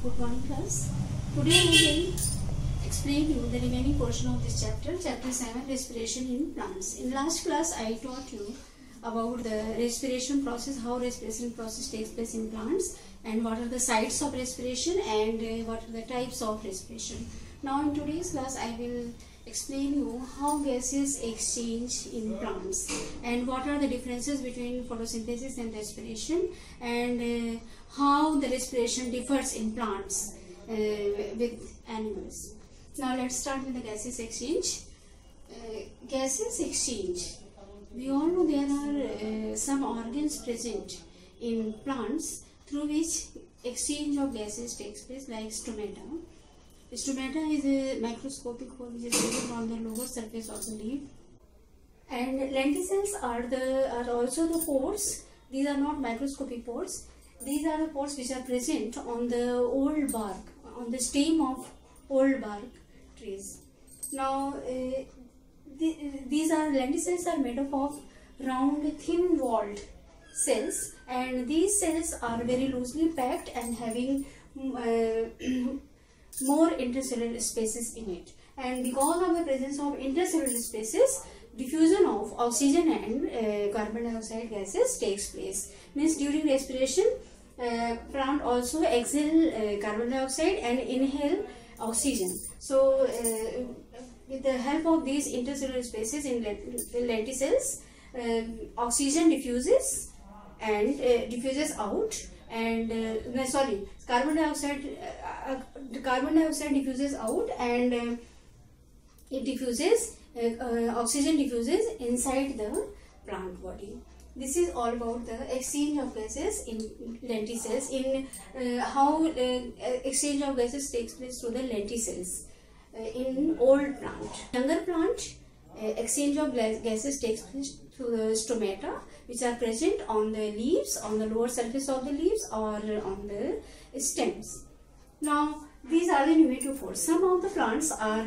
Good morning, class. Today I will explain you the remaining portion of this chapter, chapter 7, respiration in plants. In last class I taught you about the respiration process, how respiration process takes place in plants, and what are the sites of respiration and what are the types of respiration. Now in today's class I will explain you how gases exchange in plants and what are the differences between photosynthesis and respiration, and how the respiration differs in plants with animals. Now let's start with the gases exchange. Gases exchange. We all know there are some organs present in plants through which exchange of gases takes place, like stomata. Stomata is a microscopic hole which is present on the lower surface of the leaf, and lenticels are also the pores. These are not microscopic pores. These are the pores which are present on the old bark, on the stem of old bark trees. Now these lenticels are made up of round, thin walled cells, and these cells are very loosely packed and having more intercellular spaces in it. And because of the presence of intercellular spaces, diffusion of oxygen and carbon dioxide gases takes place. Means during respiration, plant also exhale carbon dioxide and inhale oxygen. So with the help of these intercellular spaces in lenticels, oxygen diffuses and diffuses out, and carbon dioxide diffuses out, and it diffuses oxygen diffuses inside the plant body. This is all about the exchange of gases in lenticels, in how exchange of gases takes place through the lenticels in old plant. Younger plant, exchange of gases takes place through the stomata, which are present on the leaves, on the lower surface of the leaves, or on the stems. Now these are the pneumatophores. Some of the plants are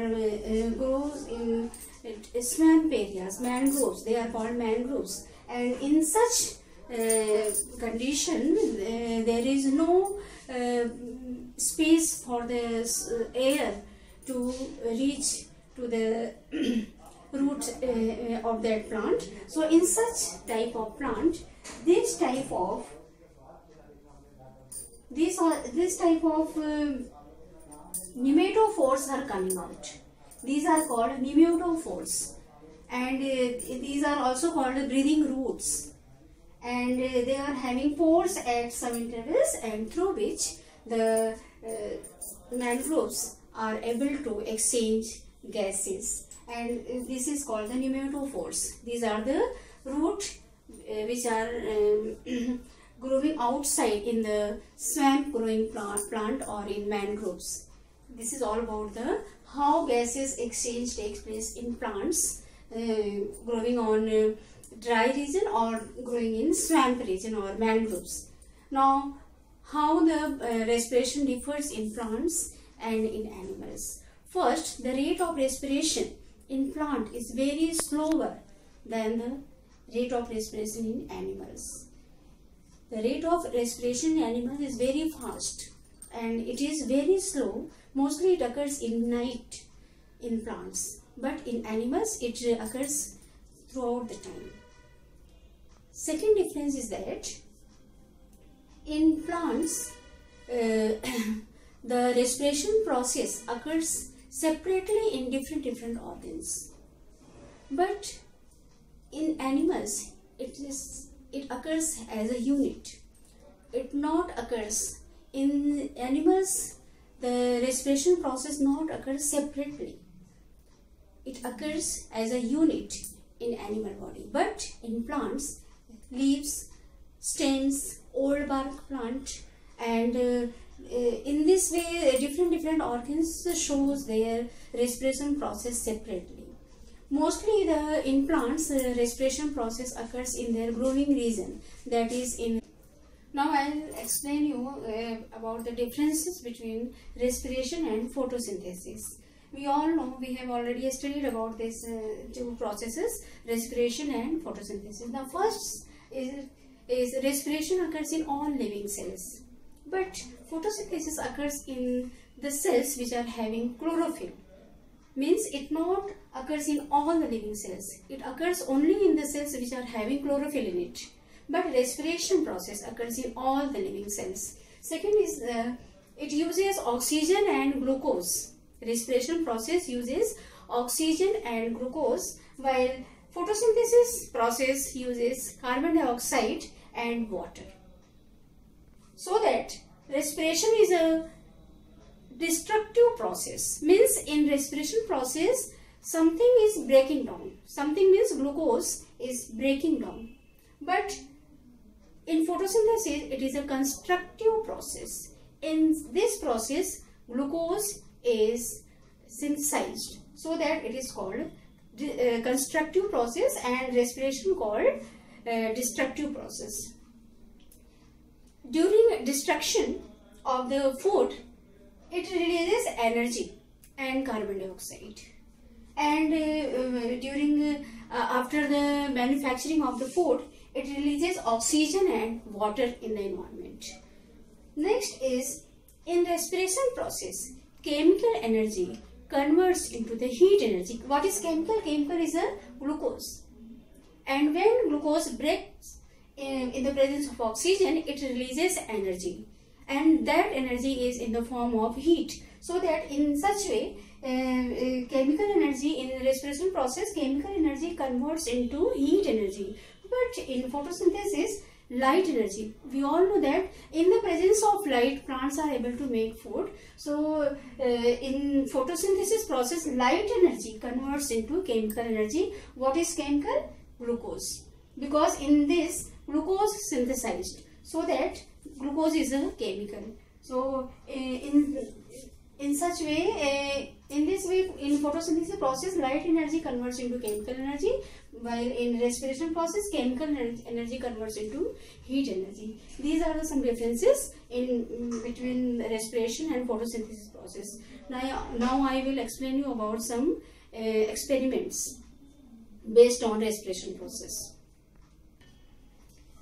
grows in swamp areas, mangroves. They are called mangroves, and in such condition there is no space for the air to reach to the root of that plant. So in such type of plant, this type of pneumatophores are coming out. These are called pneumatophores, and these are also called breathing roots, and they are having pores at some intervals, and through which the mangroves are able to exchange gases, and this is called the pneumatophores. These are the root which are growing outside in the swamp growing plant or in mangroves. This is all about the how gases exchange takes place in plants growing on dry region or growing in swamp region or mangroves. Now how the respiration differs in plants and in animals. First, the rate of respiration in plant is very slower than the rate of respiration in animals. The rate of respiration in animals is very fast and it is very slow. Mostly it occurs in night in plants, but in animals it occurs throughout the time. Second difference is that in plants the respiration process occurs separately in different organs, but in animals it occurs as a unit. It not occurs in animals. The respiration process not occurs separately. It occurs as a unit in animal body, but in plants, leaves, stems, old bark plant, and in this way different organs shows their respiration process separately. Mostly in plants the respiration process occurs in their growing region, that is in. Now I will explain you about the differences between respiration and photosynthesis. We all know, we have already studied about these two processes, respiration and photosynthesis. The first is respiration occurs in all living cells, But photosynthesis occurs in the cells which are having chlorophyll. Means it not occurs in all the living cells. It occurs only in the cells which are having chlorophyll in it. But respiration process occurs in all the living cells. Second is it uses oxygen and glucose. Respiration process uses oxygen and glucose, while photosynthesis process uses carbon dioxide and water. So that respiration is a destructive process. Means in respiration process something is breaking down. Something means glucose is breaking down. But in photosynthesis it is a constructive process. In this process glucose is synthesized, so that it is called constructive process, and respiration called destructive process. During destruction of the food, it releases energy and carbon dioxide, and after the manufacturing of the food, it releases oxygen and water in the environment. Next is in respiration process, chemical energy converts into the heat energy. What is chemical? Chemical is a glucose, and when glucose breaks in the presence of oxygen, it releases energy, and that energy is in the form of heat. So that in such way chemical energy in the respiration process, chemical energy converts into heat energy. But in photosynthesis, light energy, we all know that in the presence of light plants are able to make food. So in photosynthesis process, light energy converts into chemical energy. What is chemical? Glucose, because in this glucose synthesized, so that glucose is a chemical. So in such way, in this way, in photosynthesis process, light energy converts into chemical energy, while in respiration process, chemical energy converts into heat energy. These are some differences in between respiration and photosynthesis process. Now I will explain you about some experiments based on respiration process.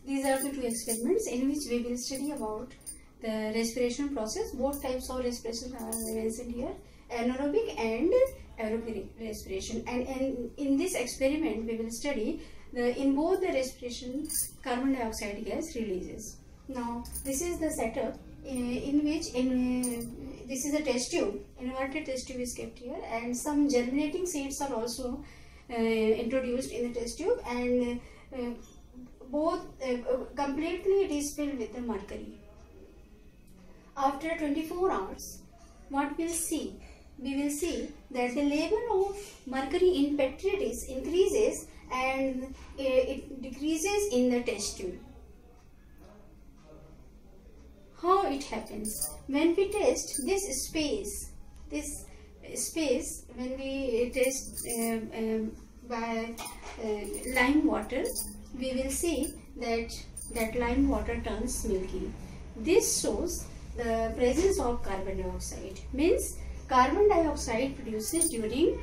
These are the two experiments in which we will study about the respiration process. Both types of respiration are mentioned here, anaerobic and aerobic respiration. And in this experiment we will study in both the respiration carbon dioxide gas releases. Now this is the setup in which this is a test tube. Inverted test tube is kept here, and some germinating seeds are also introduced in the test tube, and completely it is filled with the mercury. After 24 hours, what we'll see? We will see that the level of mercury in petri dish increases and it decreases in the test tube. How it happens? When we test this space, when we test by lime water, we will see that lime water turns milky. This shows the presence of carbon dioxide. Means carbon dioxide produces during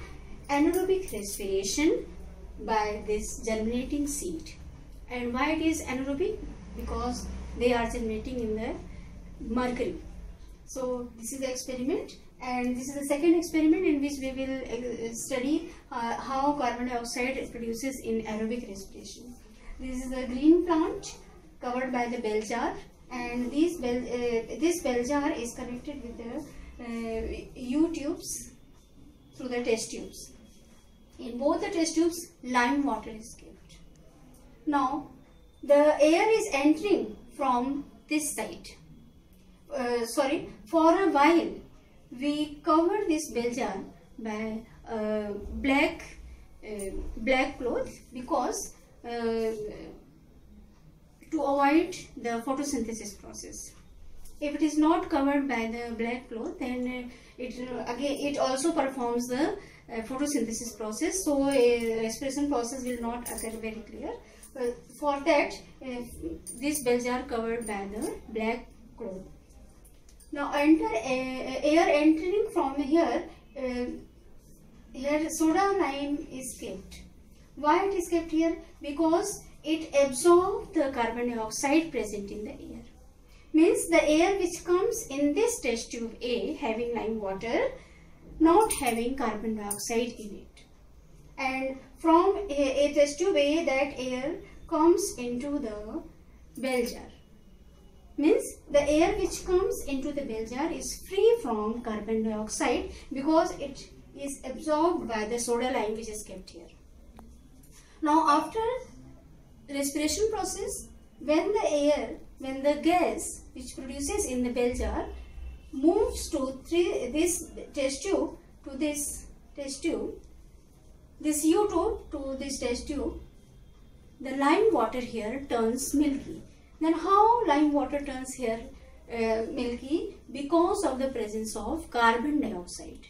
anaerobic respiration by this germinating seed. And why it is anaerobic? Because they are germinating in the mercury. So this is the experiment, and this is the second experiment in which we will study how carbon dioxide produces in aerobic respiration. This is a green plant covered by the bell jar, and this bell jar is connected with the U tubes through the test tubes. In both the test tubes, lime water is kept. Now the air is entering from this side. For a while we cover this bell jar by black cloth, because to avoid the photosynthesis process. If it is not covered by the black cloth, then it also performs the photosynthesis process, so a respiration process will not occur very clear. For that, this bells are covered by the black cloth. Now air entering from here, here soda lime is kept. Why it is kept here? Because it absorbs the carbon dioxide present in the air. means the air which comes in this test tube A having lime water, not having carbon dioxide in it. And from a test tube A, that air comes into the bell jar. Means the air which comes into the bell jar is free from carbon dioxide because it is absorbed by the soda lime which is kept here. Now after respiration process, when the gas which produces in the bell jar moves to this test tube to this test tube, this U2 to this test tube, the lime water here turns milky. Then how lime water turns here milky? Because of the presence of carbon dioxide.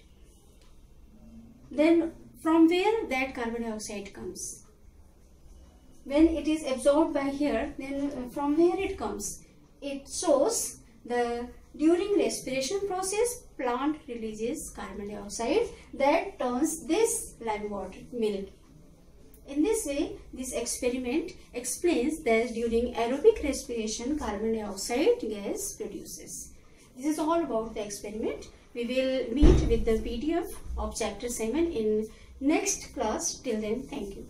Then from where that carbon dioxide comes? When it is absorbed by here, then from where it comes? It shows during respiration process, plant releases carbon dioxide that turns this lime water milky. In this way, this experiment explains that during aerobic respiration, carbon dioxide gas produces. This is all about the experiment. We will meet with the PDF of chapter 7 in next class. Till then, thank you.